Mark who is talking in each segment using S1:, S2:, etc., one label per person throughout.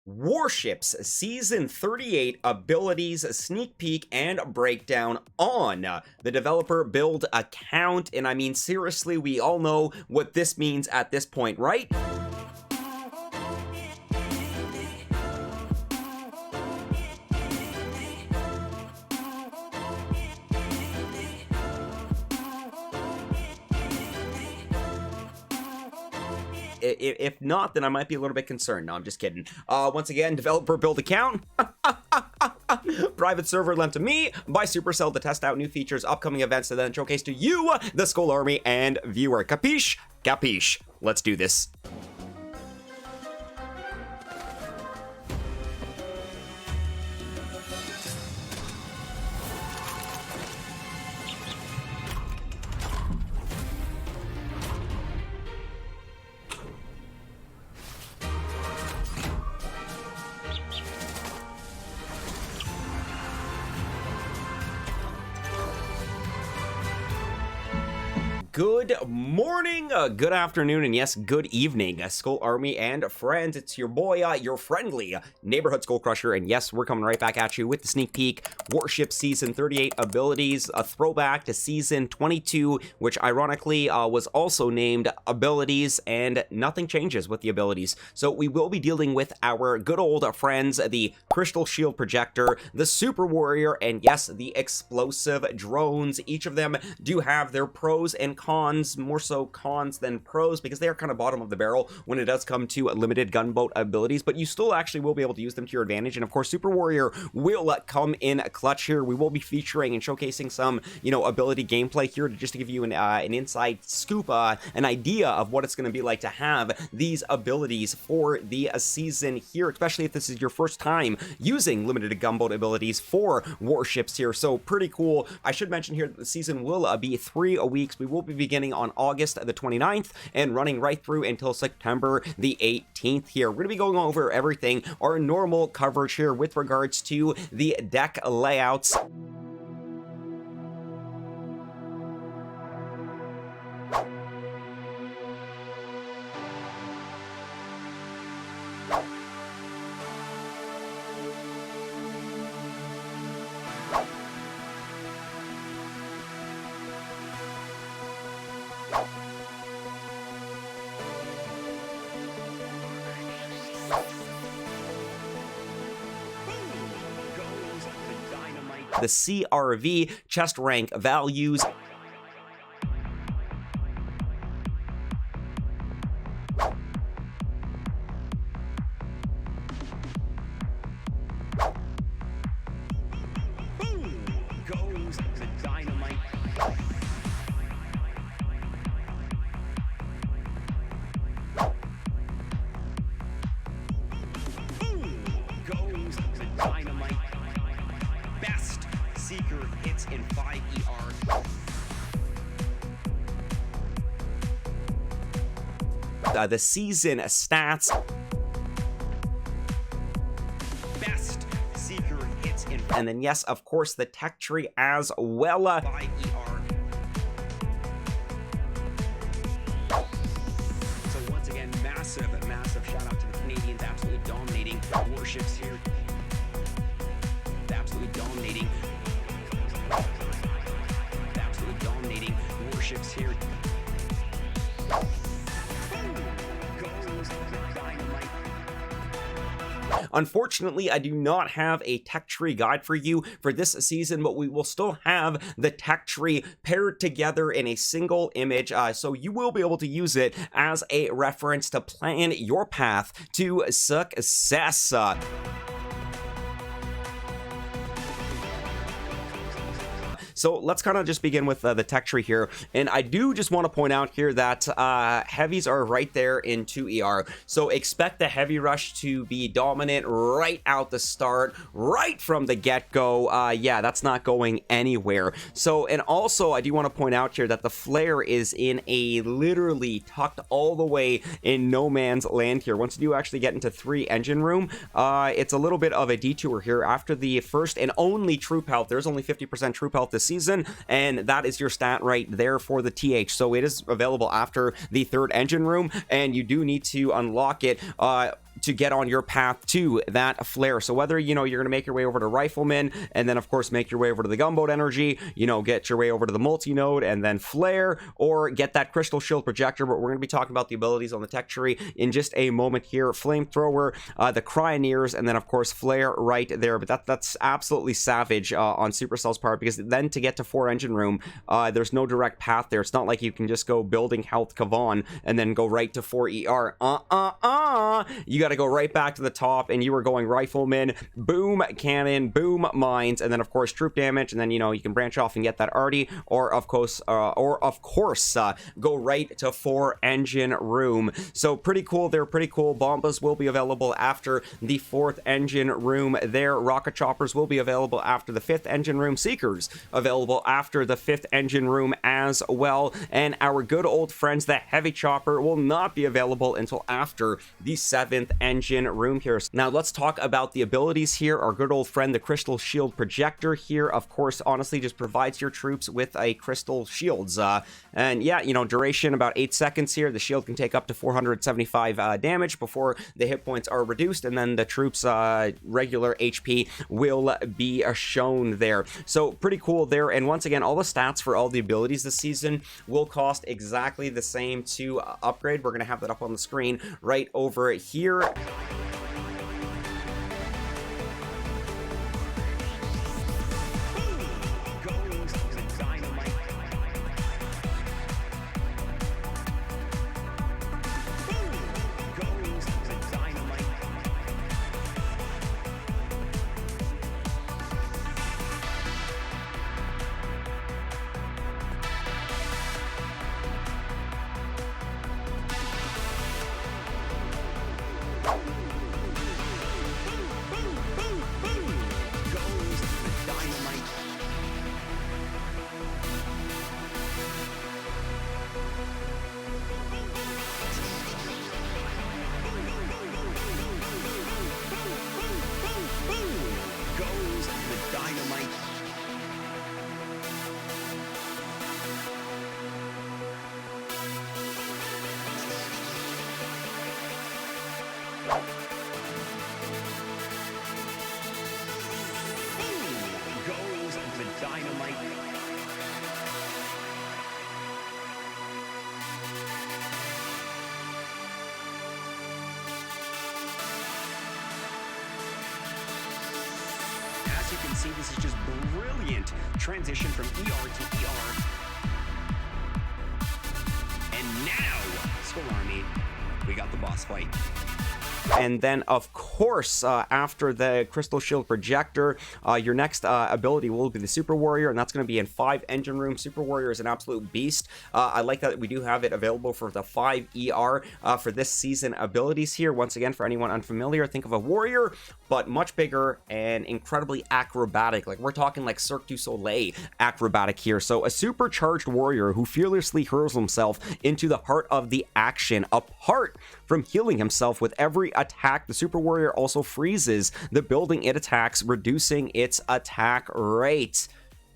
S1: Warships Season 38 abilities, sneak peek, and breakdown on the developer build account. And I mean, seriously, we all know what this means at this point, right? If not, then I might be a little bit concerned. No, I'm just kidding. Once again, developer build account. Private server lent to me by Supercell to test out new features, upcoming events, and then showcase to you, the Skull Army, and viewer. Capiche? Capiche. Let's do this. Good morning, good afternoon, and yes, good evening, Skull Army and friends. It's your boy, your friendly neighborhood SkullCrusher, and yes, we're coming right back at you with the sneak peek. Warship Season 38 abilities, a throwback to Season 22, which ironically was also named abilities, and nothing changes with the abilities. So we will be dealing with our good old friends, the Crystal Shield Projector, the Super Warrior, and yes, the explosive drones. Each of them do have their pros and cons, more so cons than pros, because they are kind of bottom of the barrel when it does come to limited gunboat abilities, but you still actually will be able to use them to your advantage. And of course, Super Warrior will come in clutch here. We will be featuring and showcasing some, ability gameplay here to just to give you an inside scoop, an idea of what it's going to be like to have these abilities for the season here, especially if this is your first time using limited gunboat abilities for warships here. So pretty cool. I should mention here that the season will be 3 weeks. We will be beginning on August the 29th and running right through until September the 18th here. We're going to be going over everything, our normal coverage here with regards to the deck layouts. The CRV chest rank values. Gos Tha Dynamite. Gos Tha Dynamite. Best Seeker hits in 5 ER. The season stats. Best Seeker hits in. And then yes, of course, the tech tree as well. 5 ER. So once again, massive shout out to the Canadians, absolutely dominating warships here. Absolutely dominating warships here. Unfortunately, I do not have a tech tree guide for you for this season, but we will still have the tech tree paired together in a single image, so you will be able to use it as a reference to plan your path to success. So let's kind of just begin with the tech tree here. And I do just want to point out here that heavies are right there in 2 ER. So expect the heavy rush to be dominant right out the start, right from the get-go. Yeah, that's not going anywhere. So, and also I do want to point out here that the flare is in a literally tucked all the way in no man's land here. Once you do actually get into 3 engine room, it's a little bit of a detour here. After the first and only troop health, there's only 50% troop health this season, and that is your stat right there for the TH. So it is available after the 3rd engine room, and you do need to unlock it. to get on your path to that flare. So whether, you know, you're going to make your way over to Rifleman, and then of course make your way over to the gunboat energy, you know, get your way over to the multi-node and then flare, or get that crystal shield projector. But we're going to be talking about the abilities on the tech tree in just a moment here. Flamethrower, the cryoneers, and then of course flare right there. But that's absolutely savage on Supercell's part, because then to get to 4 engine room, there's no direct path there. It's not like you can just go building health Kavan and then go right to 4 ER. You got to go right back to the top, and you are going Rifleman, boom cannon, boom mines, and then of course troop damage, and then, you know, you can branch off and get that arty, or of course go right to 4 engine room. So pretty cool there, pretty cool. Bombas will be available after the 4th engine room there. Rocket choppers will be available after the 5th engine room. Seekers available after the 5th engine room as well. And our good old friends, the heavy chopper, will not be available until after the 7th engine room here. Now let's talk about the abilities here. Our good old friend, the crystal shield projector here, of course, honestly just provides your troops with a crystal shields. And yeah, you know, duration about 8 seconds here. The shield can take up to 475 damage before the hit points are reduced, and then the troops regular HP will be shown there. So pretty cool there. And once again, all the stats for all the abilities this season will cost exactly the same to upgrade. We're going to have that up on the screen right over here. Gos Tha Dynamite. As you can see, this is just brilliant transition from ER to ER. And now, Skull Army, we got the boss fight. And then, of course, after the Crystal Shield Projector, your next ability will be the Super Warrior, and that's going to be in 5 engine room. Super Warrior is an absolute beast. I like that we do have it available for the 5 ER for this season abilities here. Once again, for anyone unfamiliar, think of a warrior, but much bigger and incredibly acrobatic. Like, we're talking like Cirque du Soleil acrobatic here. So a supercharged warrior who fearlessly hurls himself into the heart of the action, apart from healing himself with every attack. The Super Warrior also freezes the building it attacks, reducing its attack rate.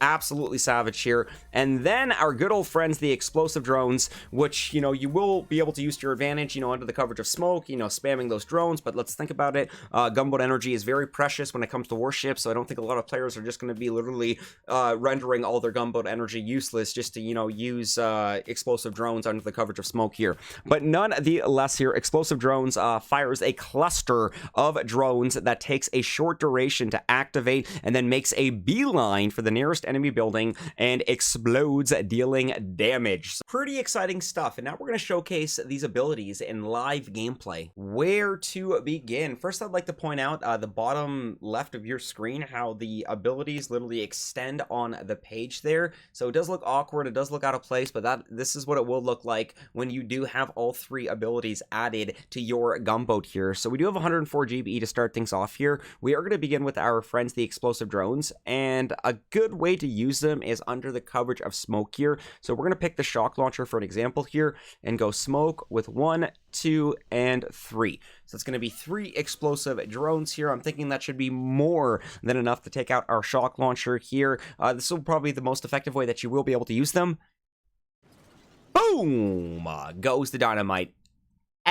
S1: Absolutely savage here. And then our good old friends, the explosive drones, which, you know, you will be able to use to your advantage, you know, under the coverage of smoke, you know, spamming those drones. But let's think about it. Gunboat energy is very precious when it comes to warships, so I don't think a lot of players are just going to be literally rendering all their gunboat energy useless just to, you know, use explosive drones under the coverage of smoke here. But nonetheless here, explosive drones fires a cluster of drones that takes a short duration to activate, and then makes a beeline for the nearest enemy building and explodes, dealing damage. So pretty exciting stuff. And now we're going to showcase these abilities in live gameplay. Where to begin? First, I'd like to point out the bottom left of your screen, how the abilities literally extend on the page there. So it does look awkward, it does look out of place, but this is what it will look like when you do have all 3 abilities added to your gunboat here. So we do have 104 GBE to start things off here. We are going to begin with our friends, the explosive drones, and a good way to use them is under the coverage of smoke here. So we're going to pick the shock launcher for an example here and go smoke with 1, 2, and 3. So it's going to be 3 explosive drones here. I'm thinking that should be more than enough to take out our shock launcher here. This will probably be the most effective way that you will be able to use them. Boom! Gos Tha Dynamite.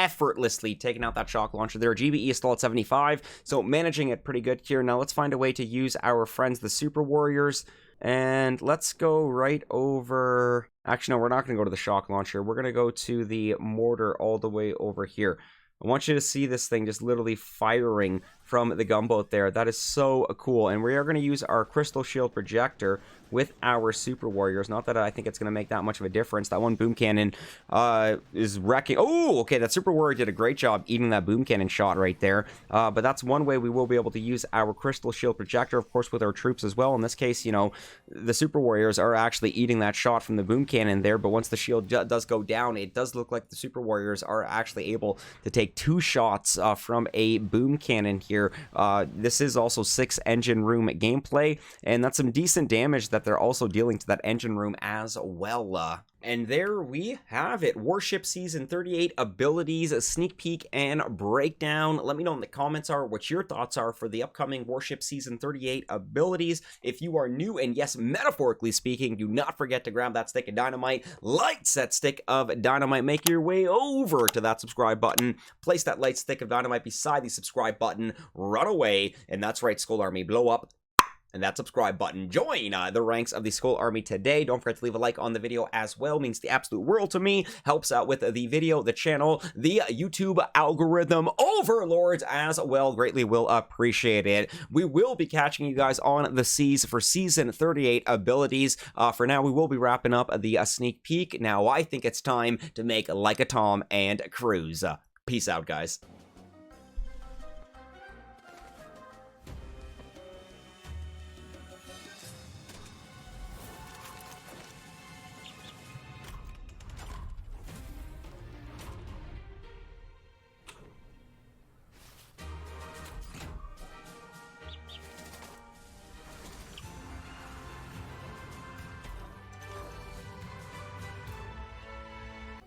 S1: effortlessly taking out that shock launcher there. GBE is still at 75, so managing it pretty good here. Now let's find a way to use our friends, the Super Warriors, and let's go right over... Actually, no, we're not going to go to the shock launcher. We're going to go to the mortar all the way over here. I want you to see this thing just literally firing from the gunboat there. That is so cool. And we are going to use our crystal shield projector with our Super Warriors. Not that I think it's going to make that much of a difference. That one boom cannon is wrecking. Oh, okay, that Super Warrior did a great job eating that boom cannon shot right there. But that's one way we will be able to use our crystal shield projector, of course, with our troops as well. In this case, you know, the Super Warriors are actually eating that shot from the boom cannon there. But once the shield does go down, it does look like the Super Warriors are actually able to take 2 shots from a boom cannon here. This is also 6 engine room gameplay, and that's some decent damage that they're also dealing to that engine room as well. And there we have it. Warship Season 38 abilities, a sneak peek and breakdown. Let me know in the comments what your thoughts are for the upcoming Warship Season 38 abilities. If you are new, and yes, metaphorically speaking, do not forget to grab that stick of dynamite, light that stick of dynamite, make your way over to that subscribe button, place that light stick of dynamite beside the subscribe button, run away, and that's right, Skull Army, blow up and that subscribe button. Join the ranks of the Skull Army today. Don't forget to leave a like on the video as well. It means the absolute world to me. Helps out with the video, the channel, the YouTube algorithm overlords as well. Greatly will appreciate it. We will be catching you guys on the seas for Season 38 abilities. For now, we will be wrapping up the sneak peek. Now, I think it's time to make like a Tom and cruise. Peace out, guys.